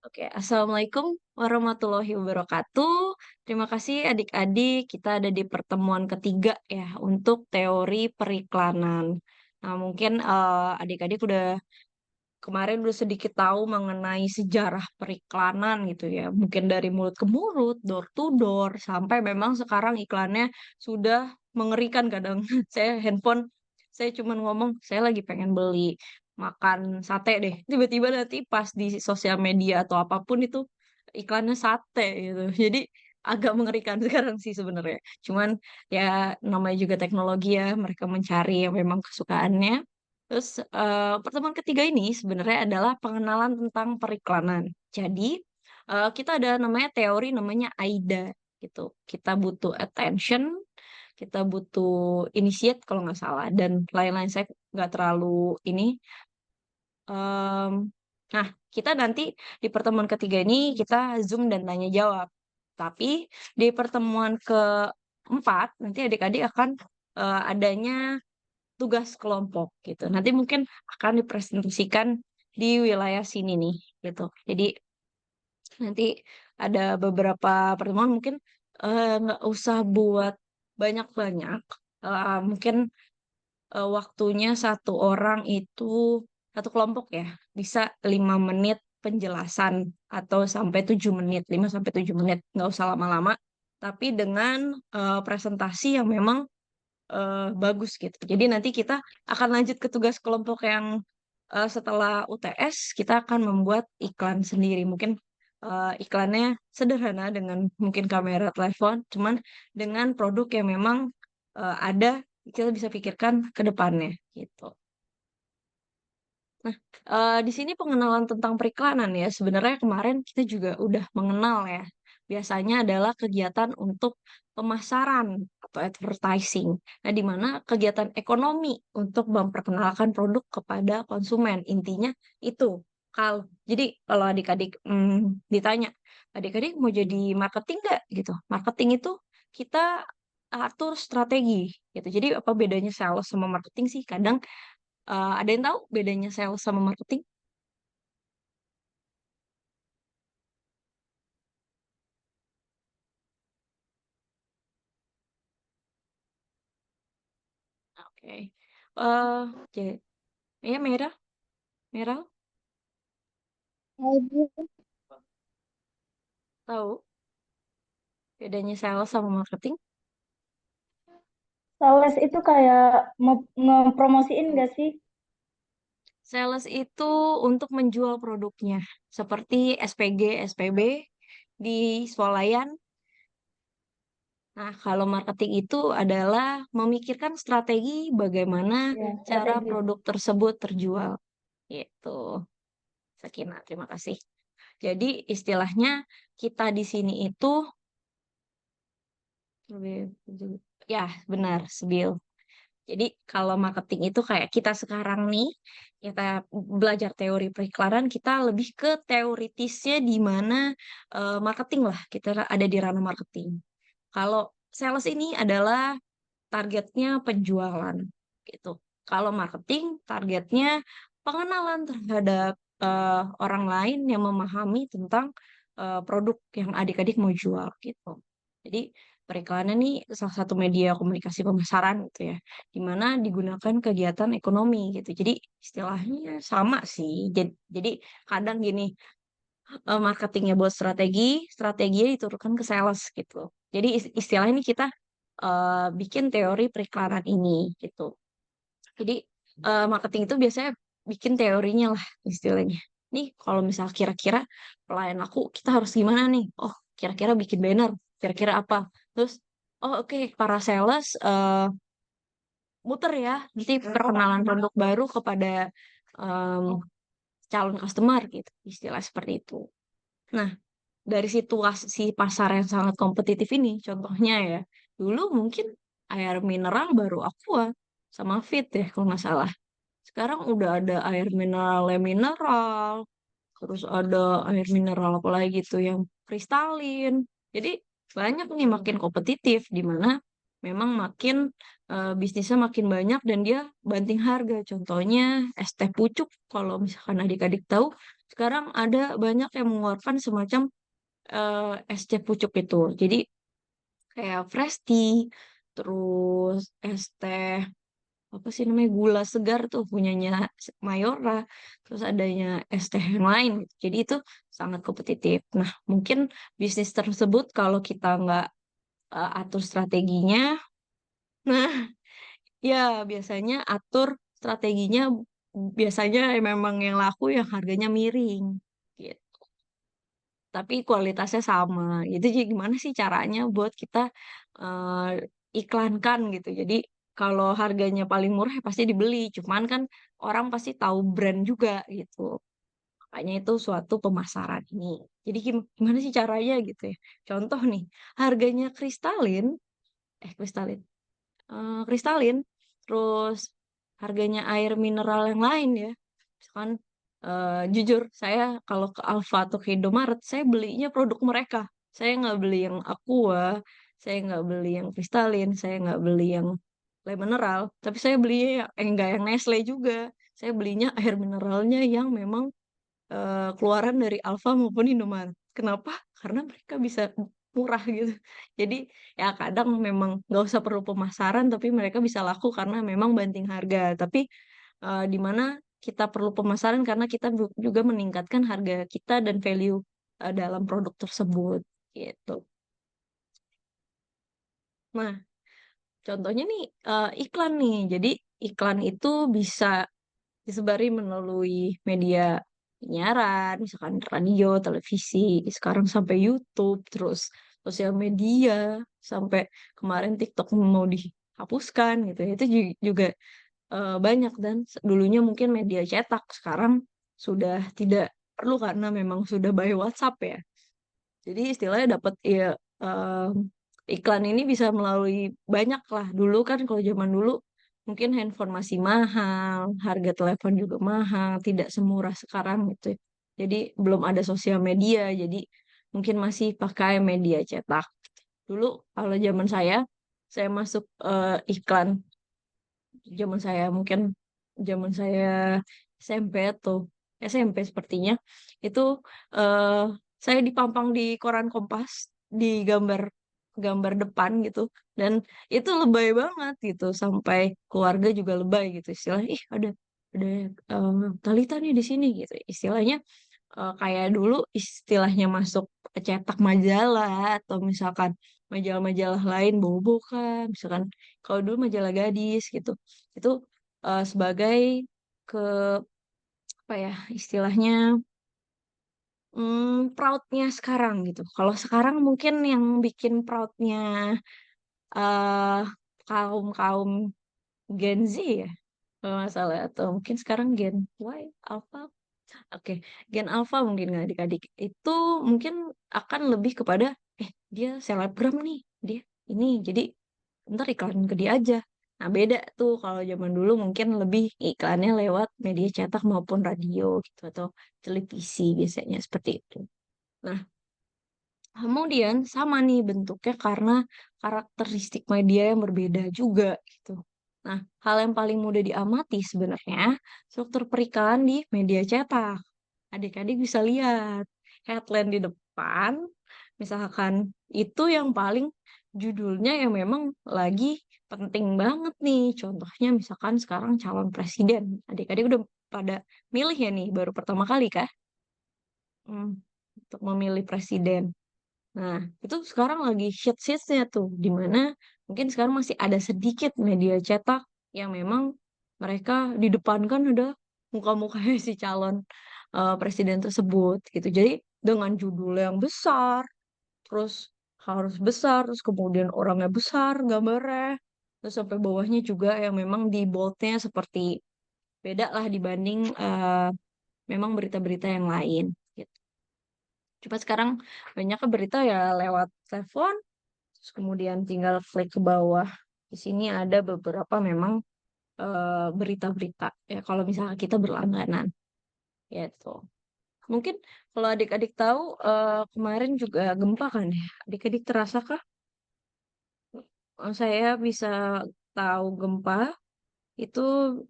Oke, Assalamualaikum warahmatullahi wabarakatuh. Terima kasih adik-adik, kita ada di pertemuan ketiga ya untuk teori periklanan. Nah, mungkin adik-adik kemarin udah sedikit tahu mengenai sejarah periklanan gitu ya. Mungkin dari mulut ke mulut, door to door, sampai memang sekarang iklannya sudah mengerikan kadang. Saya cuman ngomong, saya lagi pengen beli makan sate deh. Tiba-tiba nanti pas di sosial media atau apapun itu iklannya sate gitu. Jadi agak mengerikan sekarang sih sebenarnya. Cuman ya namanya juga teknologi ya, mereka mencari yang memang kesukaannya. Terus, pertemuan ketiga ini sebenarnya adalah pengenalan tentang periklanan. Jadi, kita ada namanya teori namanya AIDA, gitu. Kita butuh attention, kita butuh initiate kalau nggak salah, dan lain-lain. Saya nggak terlalu ini, mmm, nah, kita nanti di pertemuan ketiga ini kita Zoom dan tanya jawab. Tapi di pertemuan keempat, nanti adik-adik akan, adanya tugas kelompok gitu. Nanti mungkin akan dipresentasikan di wilayah sini nih gitu. Jadi nanti ada beberapa pertemuan mungkin, nggak usah buat banyak-banyak, mungkin, waktunya satu orang itu satu kelompok ya, bisa 5 menit penjelasan atau sampai 7 menit, 5 sampai 7 menit, nggak usah lama-lama, tapi dengan, presentasi yang memang bagus gitu. Jadi nanti kita akan lanjut ke tugas kelompok yang, setelah UTS kita akan membuat iklan sendiri. Mungkin, iklannya sederhana dengan mungkin kamera telepon, cuman dengan produk yang memang, ada, kita bisa pikirkan ke depannya, gitu. Nah, di sini pengenalan tentang periklanan ya, sebenarnya kemarin kita juga udah mengenal ya. Biasanya adalah kegiatan untuk pemasaran atau advertising. Nah, di mana kegiatan ekonomi untuk memperkenalkan produk kepada konsumen. Intinya itu. Jadi kalau adik-adik ditanya, adik-adik mau jadi marketing nggak gitu? Marketing itu kita atur strategi gitu. Jadi apa bedanya sales sama marketing sih? Kadang ada yang tahu bedanya sales sama marketing? Oke. Ja iya Merah? Merah, Ibu, tahu bedanya sales sama marketing? sales itu kayak ngepromosiin gak sih? Sales itu untuk menjual produknya, seperti SPG, SPB di swalayan. Nah, kalau marketing itu adalah memikirkan strategi bagaimana Ya, cara strategi. produk tersebut terjual, gitu. Sakinah, terima kasih. Jadi istilahnya kita di sini itu ya benar, Sebil. Jadi kalau marketing itu kayak kita sekarang nih, kita belajar teori periklanan, kita lebih ke teoritisnya di mana, marketing lah, kita ada di ranah marketing. Kalau sales ini adalah targetnya penjualan, gitu. Kalau marketing targetnya pengenalan terhadap, orang lain yang memahami tentang, produk yang adik-adik mau jual, gitu. Jadi periklanan nih salah satu media komunikasi pemasaran gitu ya, di mana digunakan kegiatan ekonomi gitu. Jadi istilahnya sama sih. Jadi kadang gini, marketingnya buat strategi, strateginya diturunkan ke sales gitu. Jadi istilahnya nih kita, bikin teori periklanan ini gitu. Jadi, marketing itu biasanya bikin teorinya lah istilahnya. Nih kalau misal kira-kira pelayan aku kita harus gimana nih? Oh kira-kira bikin banner, kira-kira apa? Terus, oh oke para sales, muter ya nanti perkenalan produk baru kepada, mmm, calon customer gitu, istilah seperti itu. Nah dari situasi pasar yang sangat kompetitif ini, contohnya ya, dulu mungkin air mineral baru Aqua sama Fit ya kalau nggak salah. Sekarang udah ada air mineralnya mineral, terus ada air mineral apa lagi tuh yang kristalin. Jadi banyak nih makin kompetitif di mana memang makin bisnisnya makin banyak dan dia banting harga. Contohnya es teh pucuk, kalau misalkan adik-adik tahu, sekarang ada banyak yang mengeluarkan semacam es teh pucuk itu. Jadi kayak fresh tea, terus es teh apa sih namanya gula segar tuh punyanya Mayora, terus adanya es teh yang lain gitu. Jadi itu sangat kompetitif. Nah, mungkin bisnis tersebut kalau kita nggak atur strateginya, nah ya biasanya atur strateginya biasanya memang yang laku yang harganya miring gitu. Tapi kualitasnya sama. Jadi gimana sih caranya buat kita iklankan gitu. Jadi kalau harganya paling murah ya pasti dibeli. Cuman kan orang pasti tahu brand juga gitu. Makanya itu suatu pemasaran ini. Jadi gimana sih caranya gitu ya. Contoh nih, harganya kristalin, kristalin, terus harganya air mineral yang lain ya. Misalkan jujur saya kalau ke Alfa atau ke Indomaret, saya belinya produk mereka. Saya nggak beli yang Aqua, saya nggak beli yang kristalin, saya nggak beli yang air mineral, tapi saya belinya enggak yang Nestle juga. Saya belinya air mineralnya yang memang keluaran dari Alfa maupun Indomaret. Kenapa? Karena mereka bisa murah gitu. Jadi ya kadang memang nggak usah perlu pemasaran, tapi mereka bisa laku karena memang banting harga. Tapi di mana kita perlu pemasaran karena kita juga meningkatkan harga kita dan value dalam produk tersebut gitu. Nah, contohnya nih iklan nih. Jadi iklan itu bisa disebari melalui media penyiaran, misalkan radio, televisi, sekarang sampai YouTube, terus sosial media, sampai kemarin TikTok mau dihapuskan gitu ya. Itu juga banyak dan dulunya mungkin media cetak, sekarang sudah tidak perlu karena memang sudah by WhatsApp ya. Jadi istilahnya dapat ya iklan ini bisa melalui banyak lah. Dulu kan kalau zaman dulu mungkin handphone masih mahal, harga telepon juga mahal, tidak semurah sekarang gitu. Jadi belum ada sosial media, jadi mungkin masih pakai media cetak. Dulu kalau saya masuk iklan zaman saya mungkin zaman saya SMP atau SMP sepertinya itu eh, saya dipampang di koran Kompas di gambar gambar depan gitu dan itu lebay banget gitu sampai keluarga juga lebay gitu istilahnya ih ada Talita nih di sini gitu istilahnya kayak dulu istilahnya masuk cetak majalah atau misalkan majalah-majalah lain bobo kan misalkan kalau dulu majalah gadis gitu itu sebagai ke apa ya istilahnya proudnya sekarang gitu. Kalau sekarang mungkin yang bikin proudnya eh kaum kaum Gen Z ya kalau nggak salah atau mungkin sekarang Gen Y Alpha. Oke, Gen Alpha mungkin nggak adik-adik itu mungkin akan lebih kepada dia selebgram nih dia ini jadi ntar iklan ke dia aja. Nah, beda tuh kalau zaman dulu mungkin lebih iklannya lewat media cetak maupun radio gitu atau televisi biasanya seperti itu. Nah, kemudian sama nih bentuknya karena karakteristik media yang berbeda juga gitu. Nah, hal yang paling mudah diamati sebenarnya struktur periklanan di media cetak. Adik-adik bisa lihat headline di depan, misalkan itu yang paling judulnya yang memang lagi penting banget nih. Contohnya misalkan sekarang calon presiden. Adik-adik udah pada milih ya nih, baru pertama kali kah? Hmm, untuk memilih presiden. Nah, itu sekarang lagi hits-hitsnya tuh, di mana mungkin sekarang masih ada sedikit media cetak yang memang mereka di depan kan ada muka-mukanya si calon presiden tersebut gitu. Jadi dengan judul yang besar, terus harus besar, terus kemudian orangnya besar, gambarnya, terus sampai bawahnya juga yang memang di boldnya seperti beda lah dibanding memang berita-berita yang lain. Gitu. Coba sekarang banyak ke berita ya lewat telepon, terus kemudian tinggal klik ke bawah. Di sini ada beberapa memang berita-berita ya kalau misalnya kita berlangganan gitu. Mungkin kalau adik-adik tahu kemarin juga gempa kan ya. Adik-adik terasa kah? Saya bisa tahu gempa itu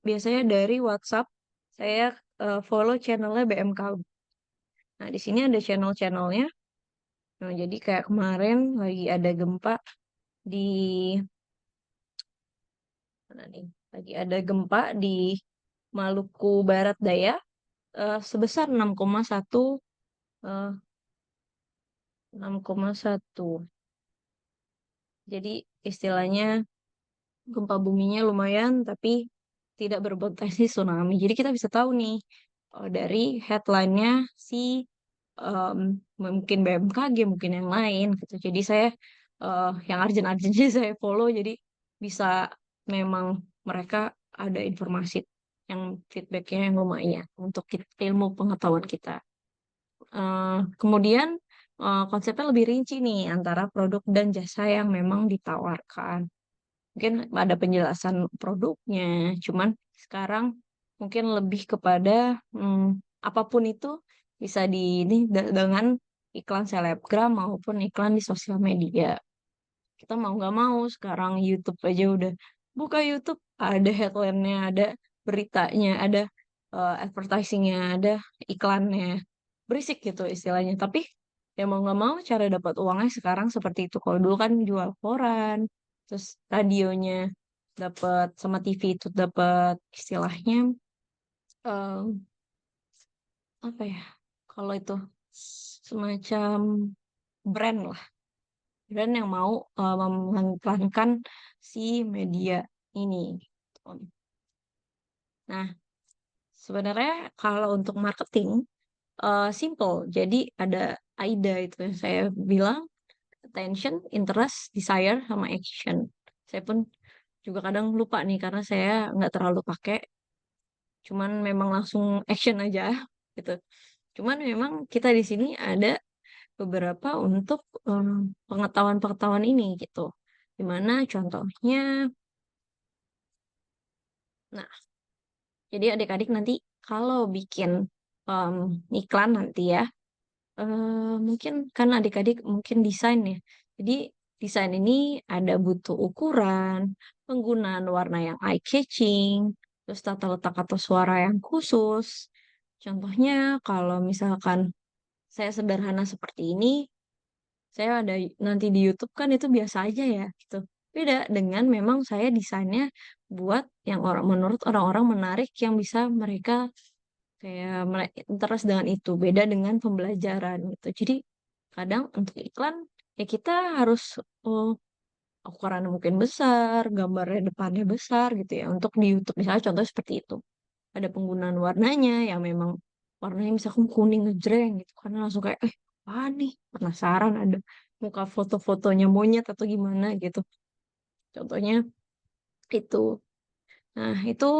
biasanya dari WhatsApp. Saya follow channelnya BMKG. Nah, di sini ada channel-channelnya. Nah, jadi kayak kemarin lagi ada gempa di mana nih? Lagi ada gempa di Maluku Barat Daya sebesar 6,1 eh, 6,1. Jadi istilahnya gempa buminya lumayan tapi tidak berpotensi tsunami. Jadi kita bisa tahu nih dari headline-nya si em, mungkin BMKG, mungkin yang lain gitu. Jadi saya yang urgent-urgent sih saya follow. Jadi bisa memang mereka ada informasi yang feedbacknya yang lumayan untuk ilmu pengetahuan kita. Kemudian konsepnya lebih rinci nih antara produk dan jasa yang memang ditawarkan. Mungkin ada penjelasan produknya, cuman sekarang mungkin lebih kepada apapun itu bisa di ini dengan iklan selebgram maupun iklan di sosial media. Kita mau nggak mau sekarang YouTube aja udah buka YouTube ada headline-nya, ada beritanya, ada advertising-nya, ada iklannya. Berisik gitu istilahnya. Tapi ya mau nggak mau cara dapat uangnya sekarang seperti itu. Kalau dulu kan jual koran, terus radionya dapat sama TV itu dapat istilahnya eh, apa ya? Kalau itu semacam brand lah, brand yang mau mengiklankan si media ini. Gitu. Nah, sebenarnya kalau untuk marketing simple. Jadi ada AIDA itu yang saya bilang attention, interest, desire, sama action. Saya pun juga kadang lupa nih karena saya nggak terlalu pakai, cuman memang langsung action aja gitu. Cuman memang kita di sini ada beberapa untuk pengetahuan-pengetahuan ini gitu. Dimana contohnya, nah jadi adik-adik nanti kalau bikin em, iklan nanti ya, mungkin kan adik-adik mungkin desain ya. Jadi desain ini ada butuh ukuran, penggunaan warna yang eye-catching, terus tata letak atau suara yang khusus. Contohnya kalau misalkan saya sederhana seperti ini, saya ada nanti di YouTube kan itu biasa aja ya gitu. Beda dengan memang saya desainnya buat yang orang menurut orang-orang menarik yang bisa mereka kayak interest dengan itu beda dengan pembelajaran gitu jadi kadang untuk iklan ya kita harus oh, ukurannya mungkin besar gambarnya depannya besar gitu ya untuk di YouTube misalnya contoh seperti itu ada penggunaan warnanya yang memang warnanya misalkan kuning ngejreng gitu karena langsung kayak apa nih penasaran ada muka foto-fotonya monyet atau gimana gitu contohnya itu nah itu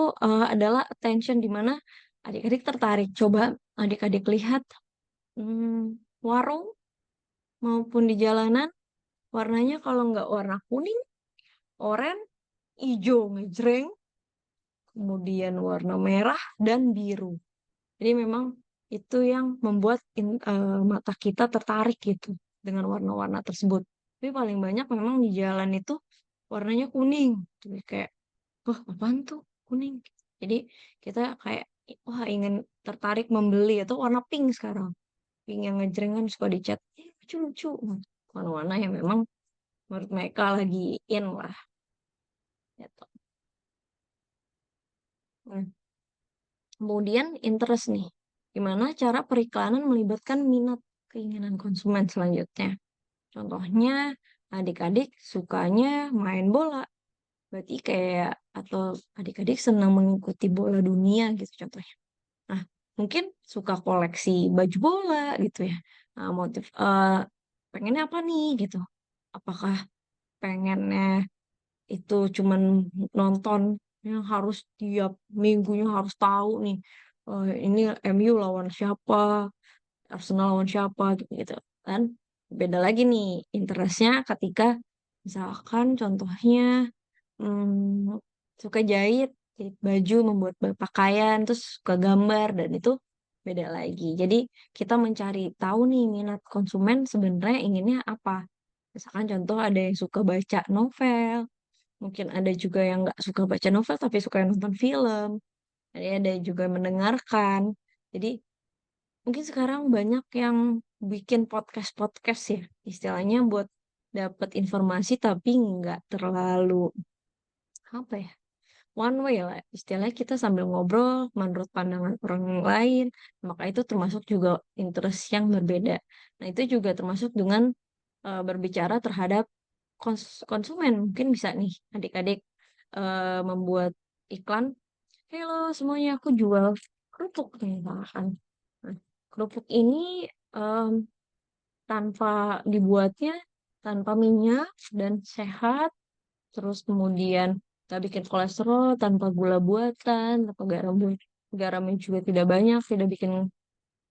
adalah attention di mana adik-adik tertarik coba adik-adik lihat warung maupun di jalanan warnanya kalau nggak warna kuning, oranye, hijau ngejreng, kemudian warna merah dan biru. Jadi memang itu yang membuat mata kita tertarik gitu dengan warna-warna tersebut. Tapi paling banyak memang di jalan itu warnanya kuning. Jadi kayak, wah apaan tuh kuning? Jadi kita kayak, wah ingin tertarik membeli atau warna pink sekarang. Pink yang ngejreng kan suka dicat, lucu-lucu. Warna-warna yang memang menurut mereka lagi in lah gitu. Nah, kemudian interest nih. Gimana cara periklanan melibatkan minat keinginan konsumen selanjutnya? Contohnya adik-adik sukanya main bola. Berarti kayak atau adik-adik senang mengikuti bola dunia gitu contohnya. Nah, mungkin suka koleksi baju bola gitu ya. Nah, motif pengennya apa nih gitu. Apakah pengennya itu cuman nonton yang harus tiap minggunya harus tahu nih ini MU lawan siapa Arsenal lawan siapa gitu, gitu kan beda lagi nih interestnya ketika misalkan contohnya hmm, suka jahit baju membuat pakaian terus suka gambar dan itu beda lagi jadi kita mencari tahu nih minat konsumen sebenarnya inginnya apa Misalkan contoh ada yang suka baca novel, mungkin ada juga yang nggak suka baca novel tapi suka nonton film, ada juga yang mendengarkan. Jadi mungkin sekarang banyak yang bikin podcast-podcast ya, istilahnya buat dapat informasi tapi nggak terlalu apa ya, one way lah. Istilahnya kita sambil ngobrol menurut pandangan orang lain, maka itu termasuk juga interest yang berbeda. Nah, itu juga termasuk dengan berbicara terhadap konsumen. Mungkin bisa nih adik-adik membuat iklan. Halo semuanya, aku jual kerupuk nih misalkan. Nah, kerupuk ini em, tanpa dibuatnya tanpa minyak dan sehat, terus kemudian kita bikin kolesterol tanpa gula buatan, tanpa garamnya juga tidak banyak, tidak bikin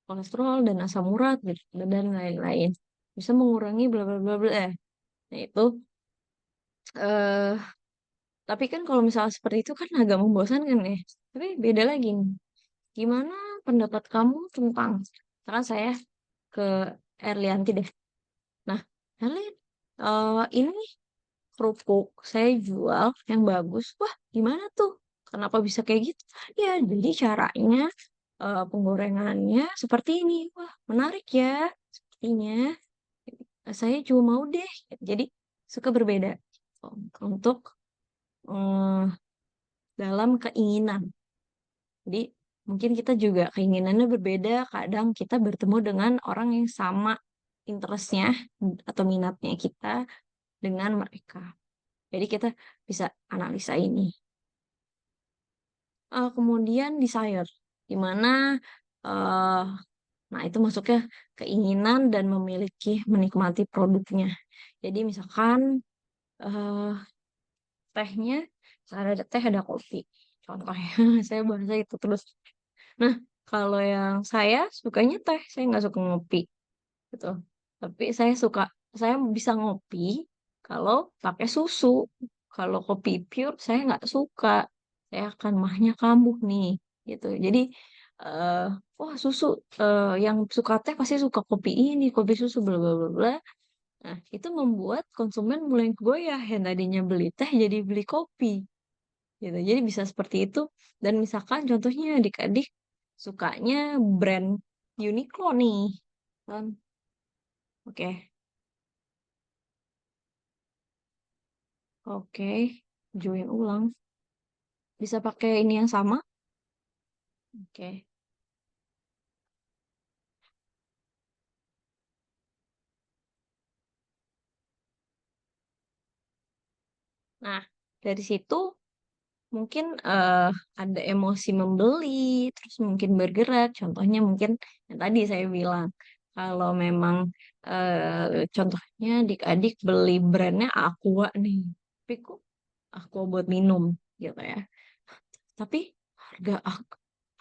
kolesterol dan asam urat gitu, dan lain-lain. Bisa mengurangi bla bla bla bla. Nah itu eh tapi kan kalau misalnya seperti itu kan agak membosankan ya. Tapi beda lagi nih. Gimana pendapat kamu tentang, misalkan saya ke Erlianti deh. Nah, Erlin, ini kerupuk saya jual yang bagus. Wah, gimana tuh? Kenapa bisa kayak gitu? Ya, jadi caranya penggorengannya seperti ini. Wah, menarik ya. Sepertinya saya cuma mau deh. Jadi suka berbeda untuk eh, dalam keinginan. Jadi mungkin kita juga keinginannya berbeda. Kadang kita bertemu dengan orang yang sama interestnya atau minatnya kita dengan mereka. Jadi kita bisa analisa ini. Kemudian desire, di mana eh, nah itu masuknya keinginan dan menikmati produknya. Jadi misalkan eh, tehnya, misalkan ada teh ada kopi. Contohnya, saya bahasa itu terus. Nah, kalau yang saya sukanya teh, saya nggak suka ngopi gitu. Tapi saya bisa ngopi kalau pakai susu. Kalau kopi pure saya nggak suka. Saya akan mahnya kambuh nih, gitu. Jadi, eh wah susu, yang suka teh pasti suka kopi ini, kopi susu, bla bla bla bla. Nah, itu membuat konsumen mulai goyah yang tadinya beli teh jadi beli kopi, gitu. Jadi bisa seperti itu. Dan misalkan contohnya adik-adik sukanya brand Uniqlo nih, kan? Oke, oke, join ulang. Bisa pakai ini yang sama? Oke. Nah, dari situ mungkin ada emosi membeli, terus mungkin bergerak. Contohnya mungkin yang tadi saya bilang, kalau memang contohnya adik-adik beli brandnya Aqua nih, tapi kok Aqua buat minum gitu ya. Tapi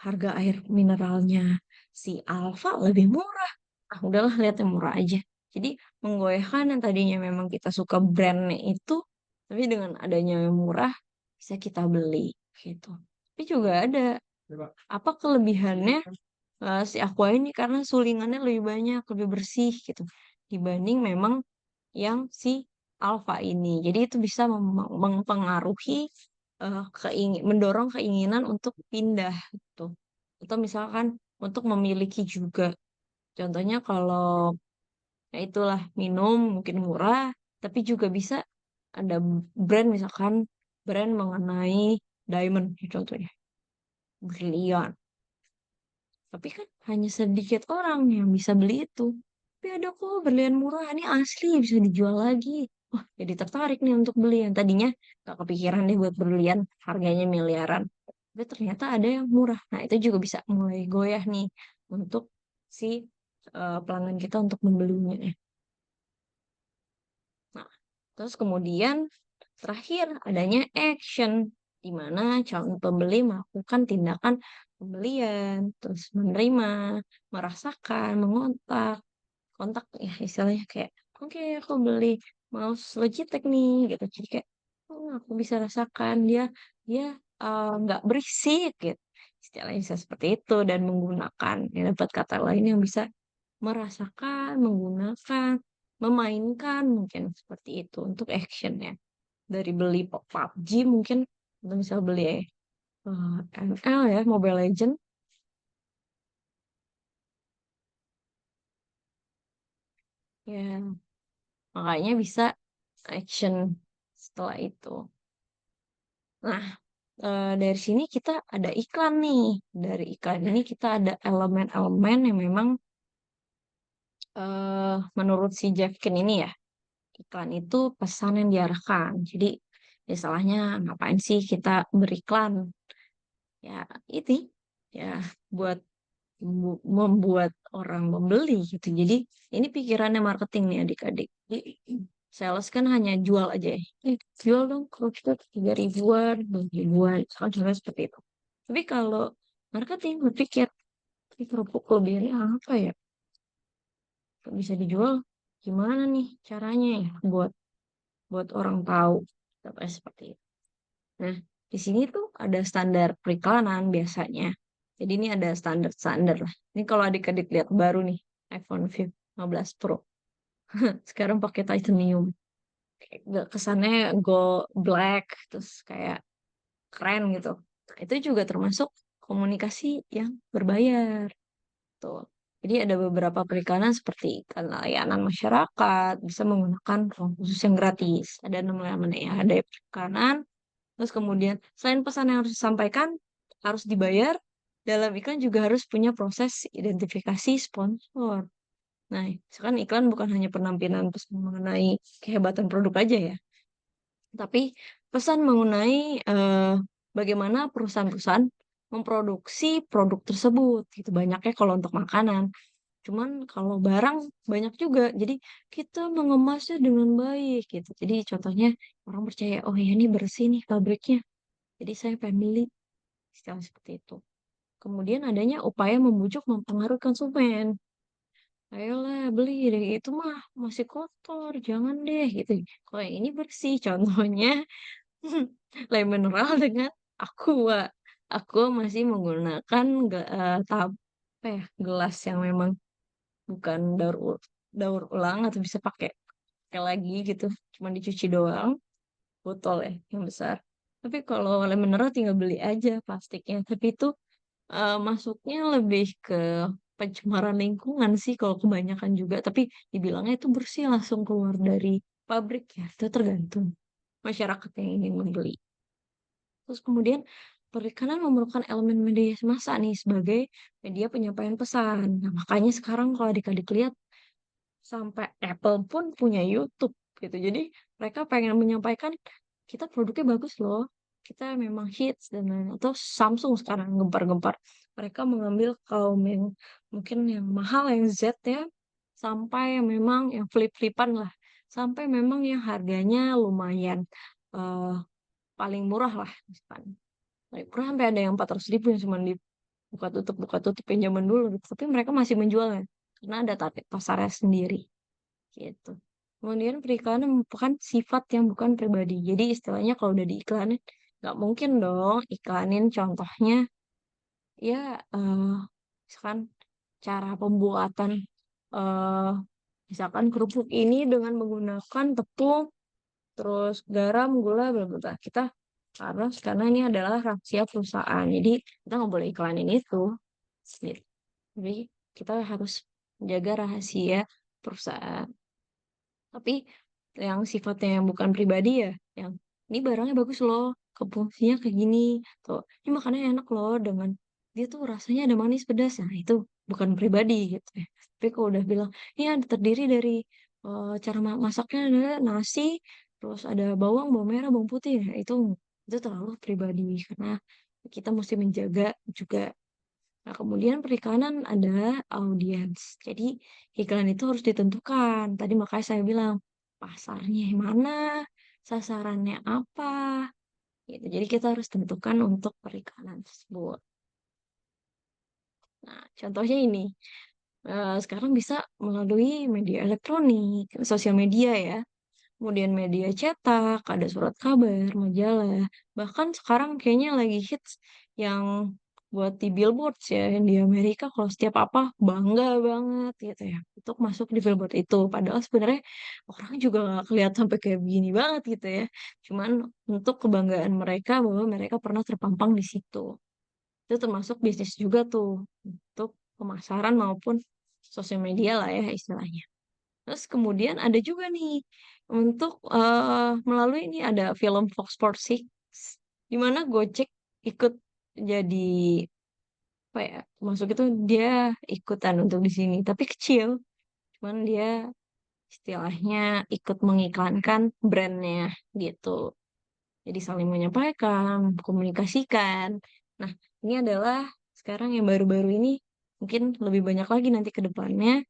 harga air mineralnya si Alfa lebih murah. Ah, udahlah lihat yang murah aja. Jadi menggoyahkan yang tadinya memang kita suka brandnya itu, tapi dengan adanya yang murah bisa kita beli gitu. Tapi juga ada apa kelebihannya si Aqua ini karena sulingannya lebih banyak, lebih bersih gitu dibanding memang yang si Alfa ini. Jadi itu bisa mempengaruhi mendorong keinginan untuk pindah gitu. Atau misalkan untuk memiliki juga. Contohnya kalau ya itulah minum mungkin murah, tapi juga bisa ada brand misalkan brand mengenai diamond contohnya, brilian. Tapi kan hanya sedikit orang yang bisa beli itu. Tapi ada kok berlian murah, ini asli bisa dijual lagi. Wah, jadi tertarik nih untuk beli. Yang tadinya gak kepikiran deh buat berlian, harganya miliaran. Tapi ternyata ada yang murah. Nah, itu juga bisa mulai goyah nih untuk si pelanggan kita untuk membelinya. Nah, terus kemudian terakhir adanya action, di mana calon pembeli melakukan tindakan pembelian, terus menerima, merasakan, mengontak, kontak ya istilahnya kayak, oke aku beli mouse Logitech nih gitu. Jadi kayak, oh aku bisa rasakan dia dia nggak berisik gitu. Istilahnya bisa seperti itu dan menggunakan ya, dapat kata lain yang bisa merasakan, menggunakan, memainkan mungkin seperti itu untuk actionnya. Dari beli PUBG mungkin, atau misal beli ML ya, Mobile Legend, ya makanya bisa action setelah itu. Nah, dari sini kita ada iklan nih. Dari iklan ini kita ada elemen-elemen yang memang menurut si Jeffkin ini ya, iklan itu pesan yang diarahkan. Jadi, misalnya ngapain sih kita beriklan? Ya, ini ya buat membuat orang membeli gitu. Jadi, ini pikirannya marketing nih adik-adik. Jadi, sales kan hanya jual aja ya. Jual dong kerupuk 3 ribuan, 2 ribuan. Kan contohnya seperti itu. Tapi kalau marketing berpikir, ini kerupuk kelebihannya apa ya? Kok bisa dijual? Gimana nih caranya ya buat buat orang tahu? Sampai seperti itu. Nah, di sini tuh ada standar periklanan biasanya. Jadi ini ada standar-standar lah. Ini kalau adik-adik lihat baru nih, iPhone 15 Pro. Sekarang pakai titanium. Kayak gak kesannya gold black, terus kayak keren gitu. Nah, itu juga termasuk komunikasi yang berbayar. Tuh. Jadi ada beberapa perikanan seperti iklan layanan masyarakat, bisa menggunakan ruang khusus yang gratis. Ada namanya ya, ada perikanan. Terus kemudian selain pesan yang harus disampaikan, harus dibayar, dalam iklan juga harus punya proses identifikasi sponsor. Nah, misalkan iklan bukan hanya penampilan pesan mengenai kehebatan produk aja ya, tapi pesan mengenai bagaimana perusahaan-perusahaan memproduksi produk tersebut. Gitu banyaknya kalau untuk makanan. Cuman kalau barang banyak juga. Jadi kita mengemasnya dengan baik gitu. Jadi contohnya orang percaya, oh ya ini bersih nih pabriknya. Jadi saya pengen beli istilah seperti itu. Kemudian adanya upaya membujuk mempengaruhi konsumen. Ayolah beli deh itu mah masih kotor, jangan deh gitu. Kalau yang ini bersih, contohnya lem mineral dengan aqua. Aqua masih menggunakan apa ya, gelas yang memang bukan daur ulang atau bisa pakai lagi gitu. Cuma dicuci doang, botol ya yang besar. Tapi kalau lem mineral tinggal beli aja plastiknya. Tapi itu masuknya lebih ke pencemaran lingkungan sih kalau kebanyakan juga. Tapi dibilangnya itu bersih langsung keluar dari pabrik ya. Itu tergantung masyarakat yang ingin membeli. Terus kemudian perikanan memerlukan elemen media massa nih sebagai media penyampaian pesan. Nah, makanya sekarang kalau adik-adik lihat sampai Apple pun punya YouTube gitu. Jadi mereka pengen menyampaikan kita produknya bagus loh. Kita memang hits dan lain atau Samsung sekarang gempar-gempar. Mereka mengambil kaum yang mungkin yang mahal yang Z ya sampai yang memang yang flip-flipan lah. Sampai memang yang harganya lumayan eh, paling murah lah misalkan. Paling murah sampai ada yang 400 ribu yang cuma buka tutup yang zaman dulu gitu. Tapi mereka masih menjualnya karena ada target pasarnya sendiri gitu. Kemudian periklanan merupakan sifat yang bukan pribadi. Jadi istilahnya kalau udah diiklanin, nggak mungkin dong iklanin contohnya ya misalkan cara pembuatan eh misalkan kerupuk ini dengan menggunakan tepung, terus garam, gula, bla bla bla. Kita harus karena ini adalah rahasia perusahaan. Jadi kita nggak boleh iklanin itu. Gitu. Jadi kita harus menjaga rahasia perusahaan. Tapi yang sifatnya yang bukan pribadi ya, yang ini barangnya bagus loh, fungsinya kayak gini, tuh, ini makannya enak loh dengan dia tuh rasanya ada manis pedas, nah itu bukan pribadi gitu ya. Tapi kalau udah bilang, ini ada terdiri dari cara masaknya ada nasi, terus ada bawang merah, bawang putih, ya itu terlalu pribadi karena kita mesti menjaga juga. Nah, kemudian perikanan adalah audiens. Jadi, iklan itu harus ditentukan. Tadi makanya saya bilang, pasarnya yang mana, sasarannya apa, gitu. Jadi, kita harus tentukan untuk perikanan tersebut. Nah, contohnya ini. Sekarang bisa melalui media elektronik, sosial media ya. Kemudian media cetak, ada surat kabar, majalah. Bahkan sekarang kayaknya lagi hits yang buat di billboard ya di Amerika kalau setiap apa bangga banget gitu ya untuk masuk di billboard itu. Padahal sebenarnya orang juga nggak kelihatan sampai kayak begini banget gitu ya. Cuman untuk kebanggaan mereka bahwa mereka pernah terpampang di situ. Itu termasuk bisnis juga tuh untuk pemasaran maupun sosial media lah ya istilahnya. Terus kemudian ada juga nih untuk melalui ini ada film Fox Sports 6 di mana Gojek ikut jadi apa ya masuk itu dia ikutan untuk di sini tapi kecil cuman dia istilahnya ikut mengiklankan brandnya gitu jadi saling menyampaikan komunikasikan nah ini adalah sekarang yang baru-baru ini mungkin lebih banyak lagi nanti ke depannya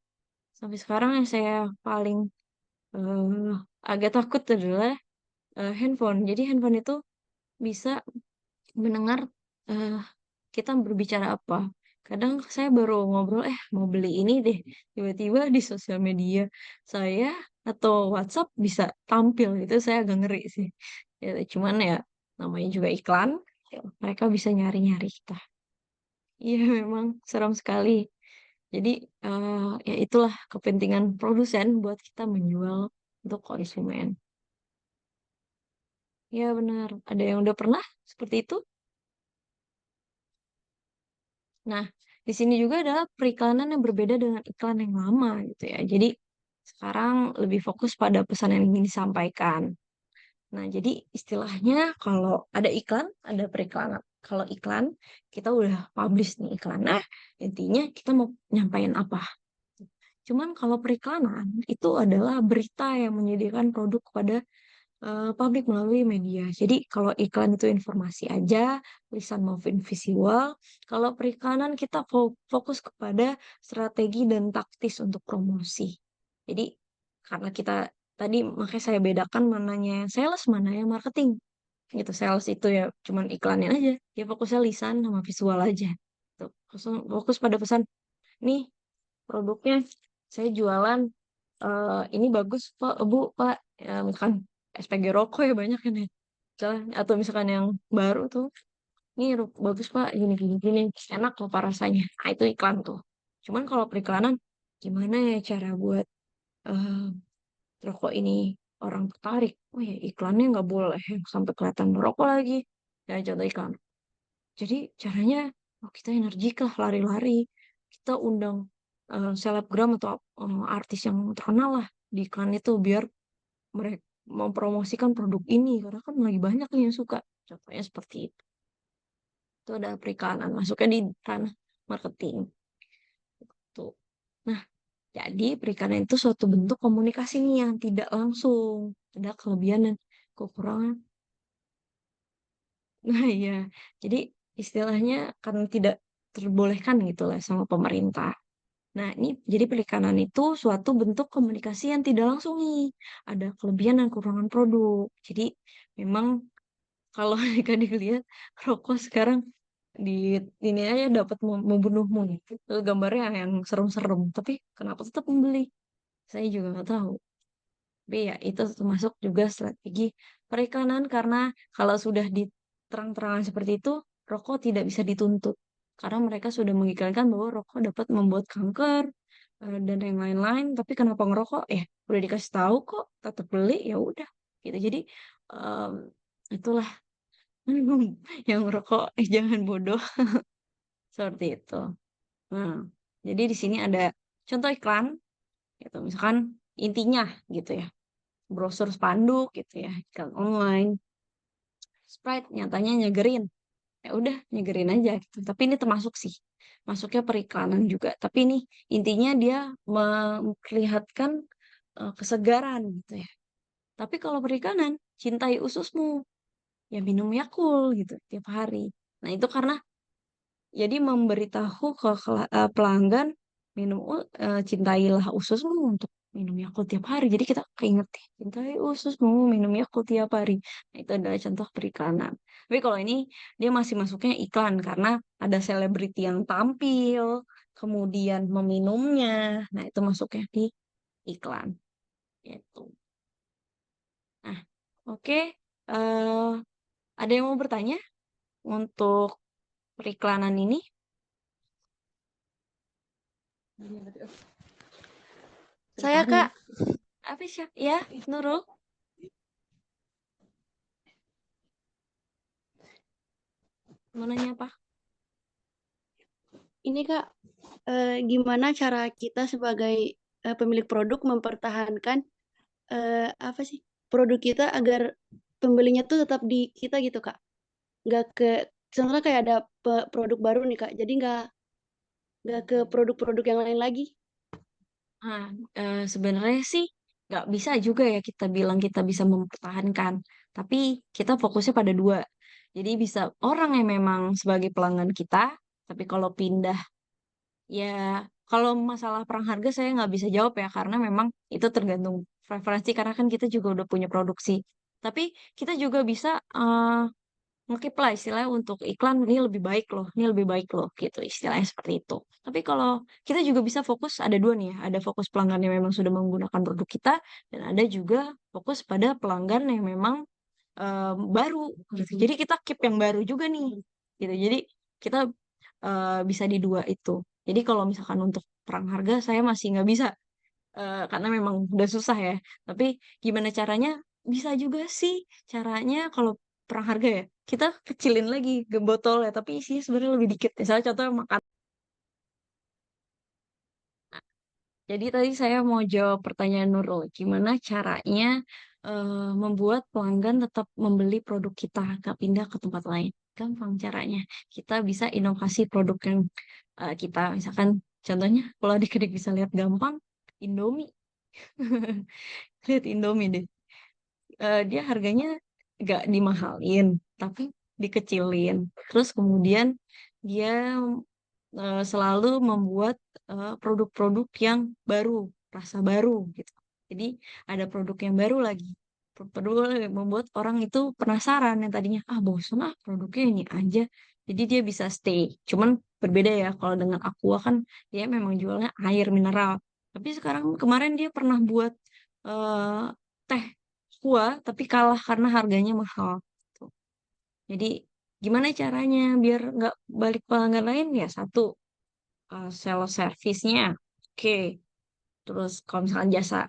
sampai sekarang yang saya paling eh, agak takut adalah handphone jadi handphone itu bisa mendengar eh, kita berbicara apa. Kadang saya baru ngobrol, mau beli ini deh. Tiba-tiba di sosial media saya atau WhatsApp bisa tampil gitu. Saya agak ngeri sih. Ya, cuman ya namanya juga iklan. Ya, mereka bisa nyari-nyari kita. Iya memang seram sekali. Jadi ya itulah kepentingan produsen buat kita menjual untuk konsumen. Ya benar. Ada yang udah pernah seperti itu? Nah, di sini juga adalah periklanan yang berbeda dengan iklan yang lama gitu ya. Jadi sekarang lebih fokus pada pesan yang ingin disampaikan. Nah, jadi istilahnya kalau ada iklan, ada periklanan. Kalau iklan, kita udah publish nih iklan. Nah, intinya kita mau nyampaikan apa. Cuman kalau periklanan, itu adalah berita yang menyediakan produk kepada publik melalui media. Jadi kalau iklan itu informasi aja, tulisan maupun visual. Kalau periklanan kita fokus kepada strategi dan taktis untuk promosi. Jadi karena kita tadi makanya saya bedakan mananya yang sales, mana yang marketing. Gitu, sales itu ya cuman iklanin aja. Dia fokusnya lisan sama visual aja. Tuh, fokus pada pesan. Nih produknya saya jualan ini bagus Pak, Bu, Pak. Ya, misalkan SPG rokok ya banyak kan ya. Misalnya, atau misalkan yang baru tuh, ini bagus Pak, gini gini gini, enak loh Pak rasanya. Nah, itu iklan tuh. Cuman kalau periklanan, gimana ya cara buat eh, rokok ini orang tertarik? Oh ya iklannya nggak boleh sampai kelihatan merokok lagi. Ya contoh iklan. Jadi caranya, oh kita energik lah lari-lari. Kita undang selebgram atau artis yang terkenal lah di iklan itu biar mereka mempromosikan produk ini karena kan lagi banyak nih yang suka. Contohnya seperti itu. Itu ada periklanan masuknya di ranah marketing. Tuh. Nah, jadi periklanan itu suatu bentuk komunikasi nih yang tidak langsung. Ada kelebihan dan kekurangan. Nah, iya. Jadi istilahnya karena tidak terbolehkan gitu lah sama pemerintah. Nah, ini jadi perikanan itu suatu bentuk komunikasi yang tidak langsung nih. Ada kelebihan dan kekurangan produk. Jadi memang kalau jika dilihat rokok sekarang di ini aja dapat membunuhmu nih. Terus gambarnya yang serem-serem. Tapi kenapa tetap membeli? Saya juga nggak tahu. Tapi ya itu termasuk juga strategi perikanan karena kalau sudah diterang-terangan seperti itu, rokok tidak bisa dituntut. Karena mereka sudah mengiklankan bahwa rokok dapat membuat kanker dan yang lain-lain. Tapi kenapa ngerokok? Ya udah dikasih tahu kok, tetap beli ya udah. Gitu. Jadi em, itulah yang merokok jangan bodoh seperti itu. Nah, jadi di sini ada contoh iklan gitu. Misalkan intinya gitu ya brosur spanduk gitu ya iklan online Sprite nyatanya nyegerin ya udah nyegerin aja gitu tapi ini termasuk sih masuknya periklanan juga tapi ini intinya dia memperlihatkan kesegaran gitu ya tapi kalau periklanan cintai ususmu ya minum Yakult gitu tiap hari nah itu karena jadi memberitahu ke pelanggan cintailah ususmu untuk minum Yakult tiap hari. Jadi kita keinget nih, cintai ususmu minum Yakult tiap hari. Nah, itu adalah contoh periklanan. Tapi kalau ini dia masih masuknya iklan karena ada selebriti yang tampil, kemudian meminumnya. Nah, itu masuknya di iklan. Gitu. Nah, oke. Ada yang mau bertanya untuk periklanan ini. Saya Kak, Apa sih? Ya, Nurul. Mau nanya apa? ini Kak, gimana cara kita sebagai pemilik produk mempertahankan apa sih produk kita agar pembelinya tuh tetap di kita gitu Kak? Nggak ke, contohnya kayak ada produk baru nih Kak, jadi nggak ke produk-produk yang lain lagi. Nah, sebenarnya sih nggak bisa juga ya kita bilang kita bisa mempertahankan. Tapi kita fokusnya pada dua. Jadi bisa orang yang memang sebagai pelanggan kita, tapi kalau pindah ya, kalau masalah perang harga saya nggak bisa jawab ya karena memang itu tergantung preferensi karena kan kita juga udah punya produksi. Tapi kita juga bisa ngekip lah istilahnya untuk iklan ini lebih baik loh, ini lebih baik loh gitu istilahnya seperti itu. Tapi kalau kita juga bisa fokus ada dua nih ya, ada fokus pelanggan yang memang sudah menggunakan produk kita dan ada juga fokus pada pelanggan yang memang baru gitu. Jadi kita keep yang baru juga nih gitu. Jadi kita bisa di dua itu. Jadi kalau misalkan untuk perang harga saya masih nggak bisa karena memang udah susah ya. Tapi gimana caranya? Bisa juga sih caranya kalau perang harga ya. Kita kecilin lagi ke botol ya, tapi isinya sebenarnya lebih dikit. Misalnya contoh makan. Jadi tadi saya mau jawab pertanyaan Nurul, gimana caranya membuat pelanggan tetap membeli produk kita, nggak pindah ke tempat lain. Gampang caranya. Kita bisa inovasi produk yang kita, misalkan contohnya kalau adik-adik bisa lihat gampang, Indomie. Lihat Indomie deh. Dia harganya nggak dimahalin, tapi dikecilin. Terus kemudian dia selalu membuat produk-produk yang baru, rasa baru gitu. Jadi ada produk yang baru lagi. Produk yang membuat orang itu penasaran yang tadinya bosan produknya ini aja. Jadi dia bisa stay. Cuman berbeda ya kalau dengan Aqua kan dia memang jualnya air mineral. Tapi sekarang kemarin dia pernah buat eh, teh Aqua tapi kalah karena harganya mahal. Tuh. Jadi gimana caranya biar nggak balik pelanggan lain ya satu sales service-nya oke. Terus kalau misalkan jasa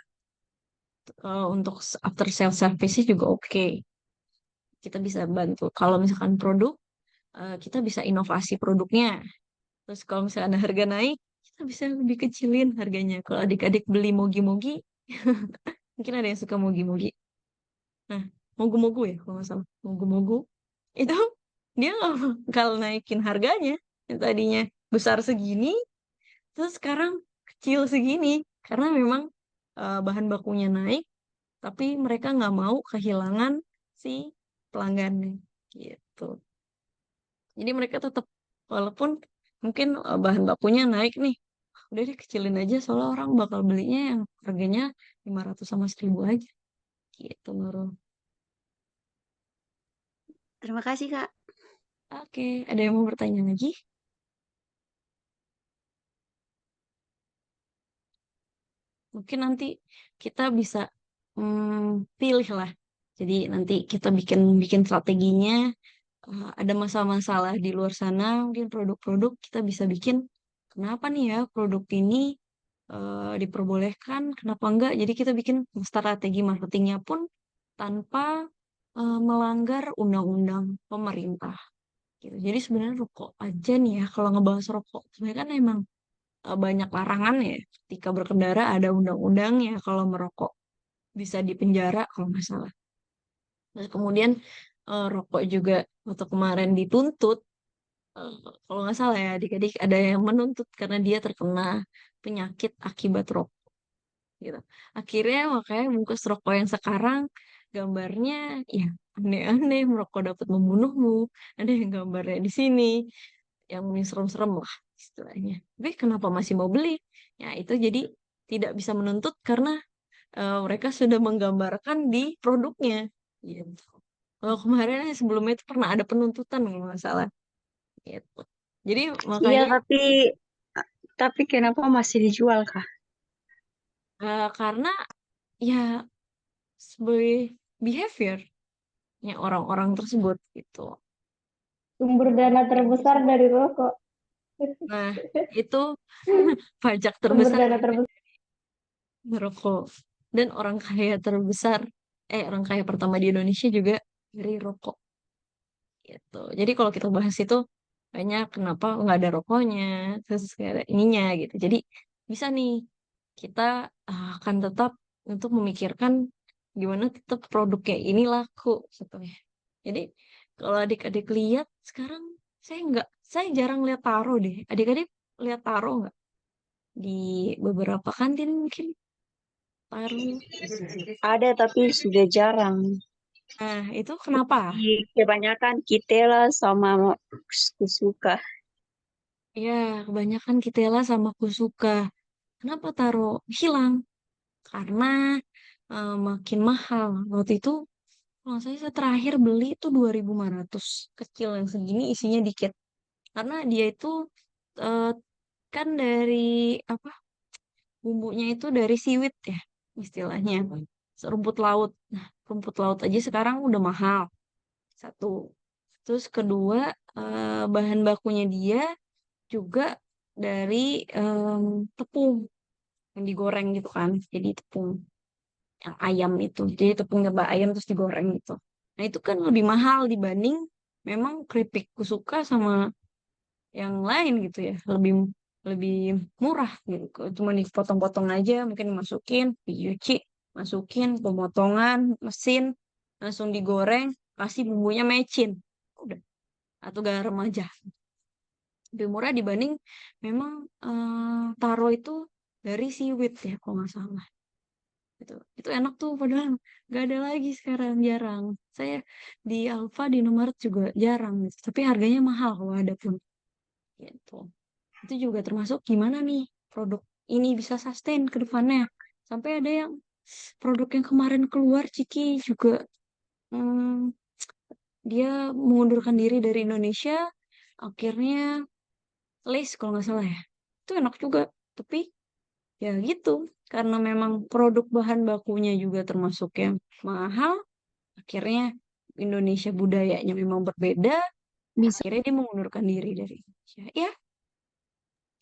untuk after sales service juga oke. Kita bisa bantu. Kalau misalkan produk kita bisa inovasi produknya. Terus kalau misalkan harga naik kita bisa lebih kecilin harganya. Kalau adik-adik beli mogi-mogi mungkin ada yang suka mogi-mogi. Nah, mogu-mogu ya kalau nggak salah. Mogu-mogu itu dia nggak bakal naikin harganya yang tadinya besar segini terus sekarang kecil segini karena memang bahan bakunya naik tapi mereka nggak mau kehilangan si pelanggannya gitu. Jadi mereka tetap walaupun mungkin bahan bakunya naik nih udah deh kecilin aja soalnya orang bakal belinya yang harganya 500 sama 1000 aja gitu Nurul. Terima kasih Kak. Oke, ada yang mau bertanya lagi? Mungkin nanti kita bisa pilih lah. Jadi nanti kita bikin bikin strateginya. Ada masalah-masalah di luar sana, mungkin produk-produk kita bisa bikin. Kenapa nih ya produk ini diperbolehkan, kenapa enggak? Jadi kita bikin strategi marketingnya pun tanpa melanggar undang-undang pemerintah. Gitu. Jadi sebenarnya rokok aja nih ya, kalau ngebahas rokok, sebenarnya kan emang banyak larangan ya. Ketika berkendara ada undang-undangnya kalau merokok bisa dipenjara kalau nggak salah. Terus kemudian rokok juga waktu kemarin dituntut eh, kalau nggak salah ya adik-adik ada yang menuntut karena dia terkena penyakit akibat rokok gitu. Akhirnya makanya bungkus rokok yang sekarang gambarnya ya aneh-aneh merokok dapat membunuhmu. Ada yang gambarnya di sini yang serem-serem lah istilahnya. Tapi kenapa masih mau beli? Ya itu jadi tidak bisa menuntut karena mereka sudah menggambarkan di produknya. Gitu. Kalau kemarin sebelumnya itu pernah ada penuntutan kalau nggak salah. Gitu. Jadi Iya, makanya tapi kenapa masih dijual Kak? karena ya sebagai behaviornya orang-orang tersebut gitu. Sumber dana terbesar dari rokok. Nah, itu pajak Sumber terbesar dana ya, terbesar. rokok. Dan orang kaya terbesar, orang kaya pertama di Indonesia juga dari rokok. Gitu. Jadi kalau kita bahas itu banyak kenapa nggak ada rokoknya, terus nggak ada ininya gitu. Jadi bisa nih kita akan tetap untuk memikirkan gimana tetap produk kayak ini laku sebetulnya. Jadi kalau adik-adik lihat sekarang saya jarang lihat taro deh. Adik-adik lihat taro nggak di beberapa kantin mungkin taro. Ada tapi sudah jarang. Nah itu kenapa? Kebanyakan Kitela sama Kusuka. Ya kebanyakan Kitela sama Kusuka. Kenapa taro hilang? Karena makin mahal. Waktu itu kalau saya terakhir beli itu 2.500 kecil yang segini isinya dikit. Karena dia itu eh, kan dari apa bumbunya itu dari siwit ya istilahnya. Rumput laut. Nah, rumput laut aja sekarang udah mahal. Satu. Terus kedua bahan bakunya dia juga dari tepung yang digoreng gitu kan. Jadi tepung yang ayam itu. Jadi tepung jaba ayam terus digoreng gitu. Nah, itu kan lebih mahal dibanding memang keripik kusuka sama yang lain gitu ya. Lebih lebih murah gitu. Cuma dipotong-potong aja, mungkin dimasukin, dicuci, masukin pemotongan mesin, langsung digoreng, kasih bumbunya mecin. Udah. Atau garam aja. Lebih murah dibanding memang taro itu dari siwit ya kalau nggak salah. Itu enak tuh padahal nggak ada lagi sekarang jarang. Saya di Alfa di Indomaret juga jarang gitu. Tapi harganya mahal kalau ada pun gitu. Itu juga termasuk gimana nih produk ini bisa sustain ke depannya. Sampai ada yang produk yang kemarin keluar Ciki juga hmm, dia mengundurkan diri dari Indonesia. Akhirnya Lays kalau nggak salah ya. Itu enak juga. Tapi ya gitu. Karena memang produk bahan bakunya juga termasuk yang mahal. Akhirnya Indonesia budayanya memang berbeda. Bisa. Akhirnya dia mengundurkan diri dari Indonesia. Ya,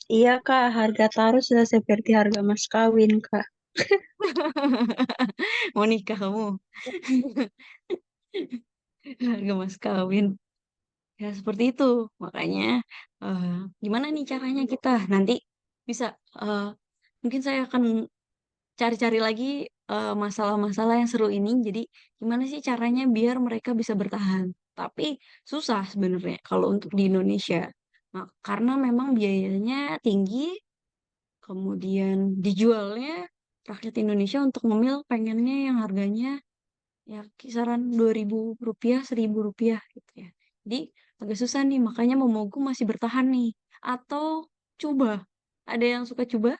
Iya Kak, harga taruh sudah seperti harga mas kawin Kak. mau nikah kamu. Harga mas kawin. Ya seperti itu. Makanya eh, gimana nih caranya kita nanti bisa eh, mungkin saya akan cari-cari lagi masalah-masalah yang seru ini. Jadi gimana sih caranya biar mereka bisa bertahan? Tapi susah sebenarnya kalau untuk di Indonesia. Nah, karena memang biayanya tinggi, kemudian dijualnya rakyat Indonesia untuk ngemil pengennya yang harganya ya kisaran Rp2.000, Rp1.000 gitu ya. Jadi agak susah nih, makanya Momogu masih bertahan nih. Atau coba, ada yang suka coba?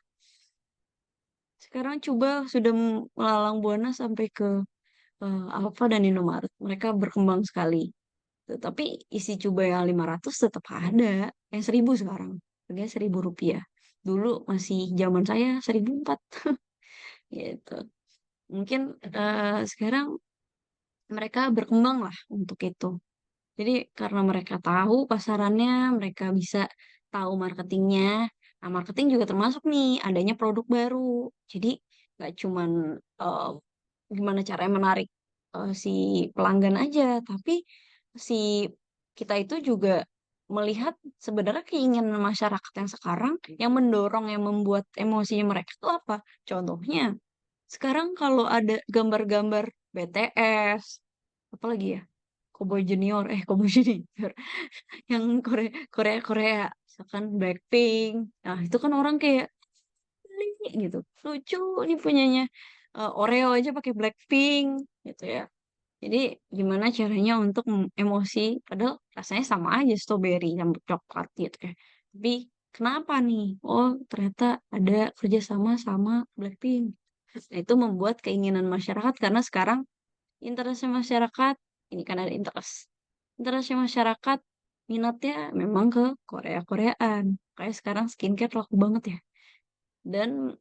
Sekarang coba sudah melalang buana sampai ke Alfa dan Indomaret. Mereka berkembang sekali. Tetapi isi coba yang 500 tetap ada. Yang 1.000 sekarang. Harganya Rp1.000. Dulu masih zaman saya 1.400. Gitu. Mungkin sekarang mereka berkembang lah untuk itu. Jadi karena mereka tahu pasarannya, mereka bisa tahu marketingnya. Nah, marketing juga termasuk nih adanya produk baru. Jadi nggak cuman eh, gimana caranya menarik si pelanggan aja, tapi si kita itu juga melihat sebenarnya keinginan masyarakat yang sekarang yang mendorong, yang membuat emosinya mereka itu apa? Contohnya, sekarang kalau ada gambar-gambar BTS, apa lagi ya? Cowboy Junior, yang Korea, misalkan Blackpink. Nah, itu kan orang kayak "Ih," gitu. Lucu nih punyanya. Oreo aja pakai Blackpink gitu ya. Jadi gimana caranya untuk emosi padahal rasanya sama aja strawberry campur coklat gitu ya. Tapi kenapa nih? Oh, ternyata ada kerjasama sama Blackpink. Nah, itu membuat keinginan masyarakat karena sekarang interestnya masyarakat ini kan ada interestnya masyarakat minatnya memang ke Korea-Koreaan kayak sekarang skincare laku banget ya dan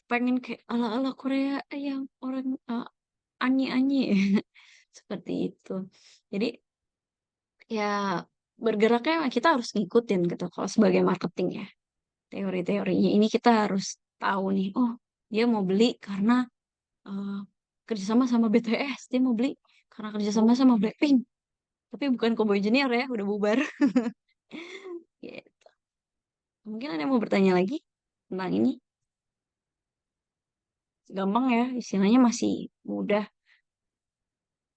pengen kayak ala-ala Korea yang orang anyi-anyi seperti itu jadi ya bergeraknya kita harus ngikutin gitu kalau sebagai marketing ya. Teori-teorinya ini kita harus tahu nih, oh dia mau beli karena eh, kerjasama sama BTS, dia mau beli karena kerjasama sama Blackpink. Tapi bukan Cowboy Junior ya, udah bubar. Gitu. Mungkin ada yang mau bertanya lagi tentang ini? Gampang ya, istilahnya masih mudah.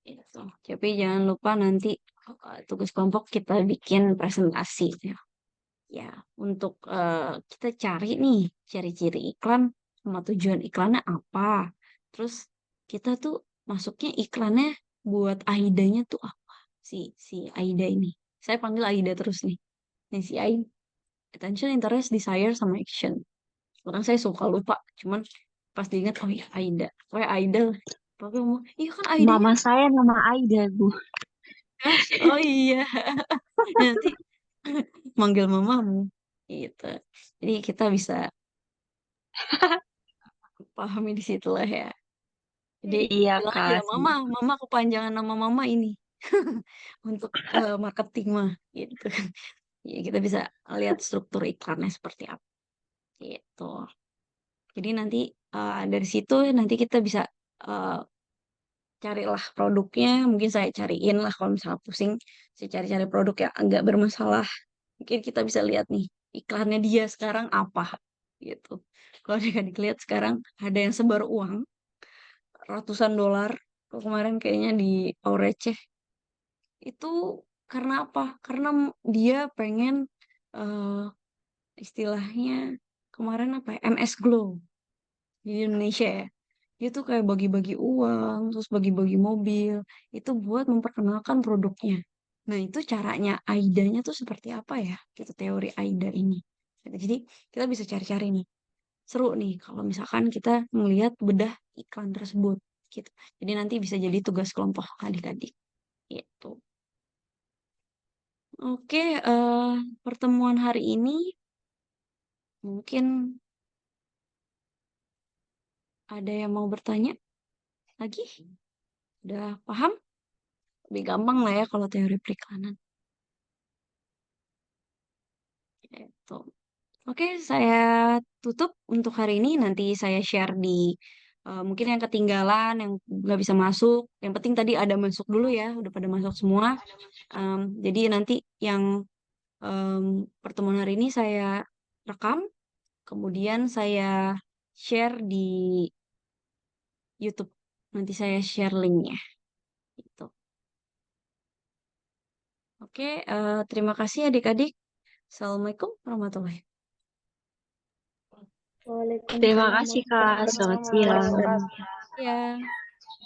Gitu. Tapi jangan lupa nanti tugas kelompok kita bikin presentasi ya. Ya, untuk kita cari nih ciri-ciri iklan sama tujuan iklannya apa. Terus kita tuh masuknya iklannya buat Aidanya tuh apa? Si Aida ini. Saya panggil Aida terus nih. Nih si Aida. Attention, interest, desire, sama action. Orang saya suka lupa. Cuman pas diingat, oh iya Aida. Pokoknya Aida. Pokoknya ngomong, iya kan Aidanya. Mama saya nama Aida, Bu. Oh iya. Nanti manggil mamamu. Gitu. Jadi kita bisa pahami di situ lah ya. Jadi Iya, bilang aja Kak. mama, mama kepanjangan nama mama ini untuk marketing mah gitu. Ya, kita bisa lihat struktur iklannya seperti apa gitu. Jadi nanti dari situ nanti kita bisa eh, carilah produknya. Mungkin saya cariin lah kalau misalnya pusing, saya cari-cari produk yang agak bermasalah. Mungkin kita bisa lihat nih iklannya dia sekarang apa gitu. Kalau adik-adik lihat sekarang ada yang sebar uang ratusan dolar. Kalau kemarin kayaknya di Aureceh itu karena apa? Karena dia pengen eh, istilahnya kemarin apa ya? MS Glow di Indonesia ya. Dia tuh kayak bagi-bagi uang, terus bagi-bagi mobil. Itu buat memperkenalkan produknya. Nah, itu caranya AIDA-nya tuh seperti apa ya? Gitu teori AIDA ini. Gitu. Jadi kita bisa cari-cari nih. Seru nih kalau misalkan kita melihat bedah iklan tersebut. Gitu. Jadi nanti bisa jadi tugas kelompok adik-adik. Gitu. Oke, pertemuan hari ini mungkin ada yang mau bertanya lagi? Udah paham? Lebih gampang lah ya kalau teori periklanan. Gitu. Oke, saya tutup untuk hari ini. Nanti saya share di mungkin yang ketinggalan, yang nggak bisa masuk. Yang penting tadi ada masuk dulu ya, udah pada masuk semua. Jadi nanti yang pertemuan hari ini saya rekam, kemudian saya share di YouTube. Nanti saya share linknya. Gitu. Oke, terima kasih adik-adik. Assalamualaikum warahmatullahi Terima Waalaikumsalam kasih, Kak. warahmatullahi Selamat siang. wabarakatuh. wabarakatuh. Ya.